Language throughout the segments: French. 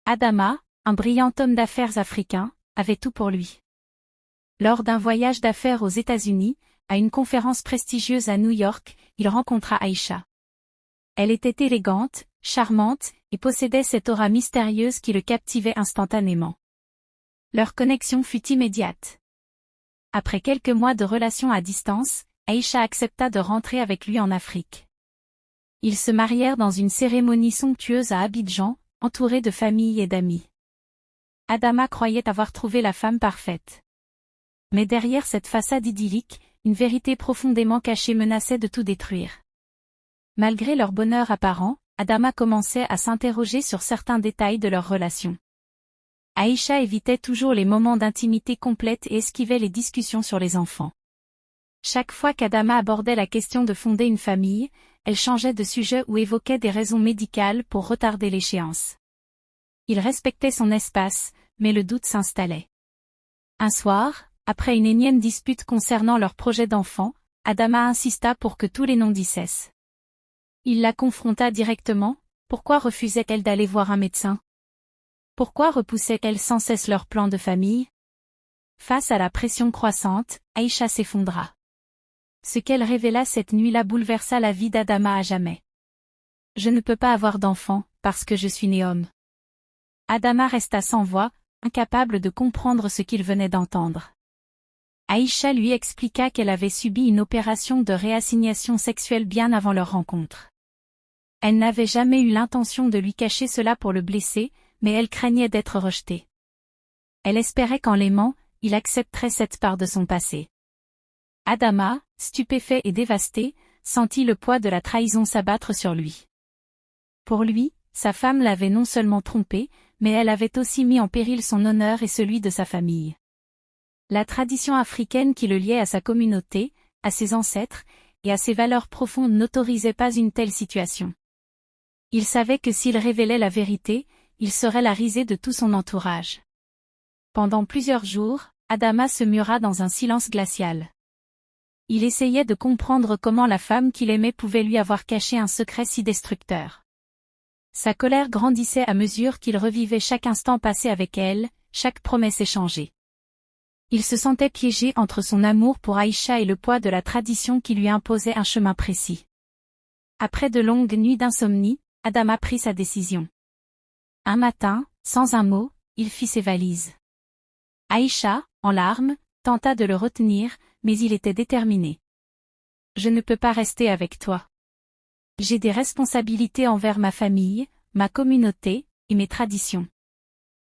Adama, un brillant homme d'affaires africain, avait tout pour lui. Lors d'un voyage d'affaires aux États-Unis, à une conférence prestigieuse à New York, il rencontra Aïcha. Elle était élégante, charmante, et possédait cette aura mystérieuse qui le captivait instantanément. Leur connexion fut immédiate. Après quelques mois de relations à distance, Aïcha accepta de rentrer avec lui en Afrique. Ils se marièrent dans une cérémonie somptueuse à Abidjan, entourés de famille et d'amis. Adama croyait avoir trouvé la femme parfaite. Mais derrière cette façade idyllique, une vérité profondément cachée menaçait de tout détruire. Malgré leur bonheur apparent, Adama commençait à s'interroger sur certains détails de leur relation. Aïcha évitait toujours les moments d'intimité complète et esquivait les discussions sur les enfants. Chaque fois qu'Adama abordait la question de fonder une famille, elle changeait de sujet ou évoquait des raisons médicales pour retarder l'échéance. Il respectait son espace, mais le doute s'installait. Un soir, après une énième dispute concernant leur projet d'enfant, Adama insista pour que tous les non-dits cessent. Il la confronta directement, pourquoi refusait-elle d'aller voir un médecin? Pourquoi repoussait-elle sans cesse leur plan de famille? Face à la pression croissante, Aïcha s'effondra. Ce qu'elle révéla cette nuit-là bouleversa la vie d'Adama à jamais. Je ne peux pas avoir d'enfant, parce que je suis né homme. Adama resta sans voix, incapable de comprendre ce qu'il venait d'entendre. Aïcha lui expliqua qu'elle avait subi une opération de réassignation sexuelle bien avant leur rencontre. Elle n'avait jamais eu l'intention de lui cacher cela pour le blesser, mais elle craignait d'être rejetée. Elle espérait qu'en l'aimant, il accepterait cette part de son passé. Adama, stupéfait et dévasté, sentit le poids de la trahison s'abattre sur lui. Pour lui, sa femme l'avait non seulement trompé, mais elle avait aussi mis en péril son honneur et celui de sa famille. La tradition africaine qui le liait à sa communauté, à ses ancêtres, et à ses valeurs profondes n'autorisait pas une telle situation. Il savait que s'il révélait la vérité, il serait la risée de tout son entourage. Pendant plusieurs jours, Adama se mura dans un silence glacial. Il essayait de comprendre comment la femme qu'il aimait pouvait lui avoir caché un secret si destructeur. Sa colère grandissait à mesure qu'il revivait chaque instant passé avec elle, chaque promesse échangée. Il se sentait piégé entre son amour pour Aïcha et le poids de la tradition qui lui imposait un chemin précis. Après de longues nuits d'insomnie, Adama prit sa décision. Un matin, sans un mot, il fit ses valises. Aïcha, en larmes, tenta de le retenir, mais il était déterminé. « Je ne peux pas rester avec toi. J'ai des responsabilités envers ma famille, ma communauté, et mes traditions.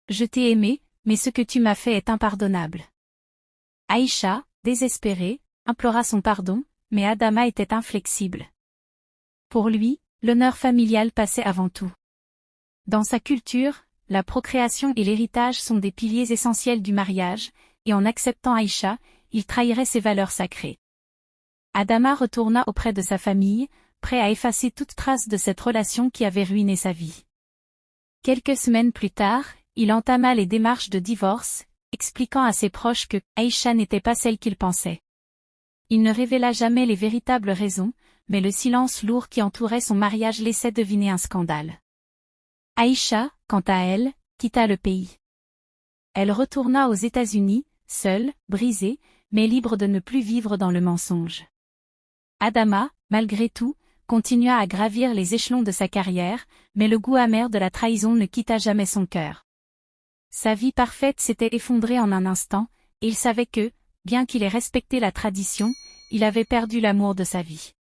Je t'ai aimé, mais ce que tu m'as fait est impardonnable. » Aïcha, désespérée, implora son pardon, mais Adama était inflexible. Pour lui, l'honneur familial passait avant tout. Dans sa culture, la procréation et l'héritage sont des piliers essentiels du mariage, et en acceptant Aïcha, il trahirait ses valeurs sacrées. Adama retourna auprès de sa famille, prêt à effacer toute trace de cette relation qui avait ruiné sa vie. Quelques semaines plus tard, il entama les démarches de divorce, expliquant à ses proches que Aïcha n'était pas celle qu'il pensait. Il ne révéla jamais les véritables raisons, mais le silence lourd qui entourait son mariage laissait deviner un scandale. Aïcha, quant à elle, quitta le pays. Elle retourna aux États-Unis, seule, brisée, mais libre de ne plus vivre dans le mensonge. Adama, malgré tout, continua à gravir les échelons de sa carrière, mais le goût amer de la trahison ne quitta jamais son cœur. Sa vie parfaite s'était effondrée en un instant, et il savait que, bien qu'il ait respecté la tradition, il avait perdu l'amour de sa vie.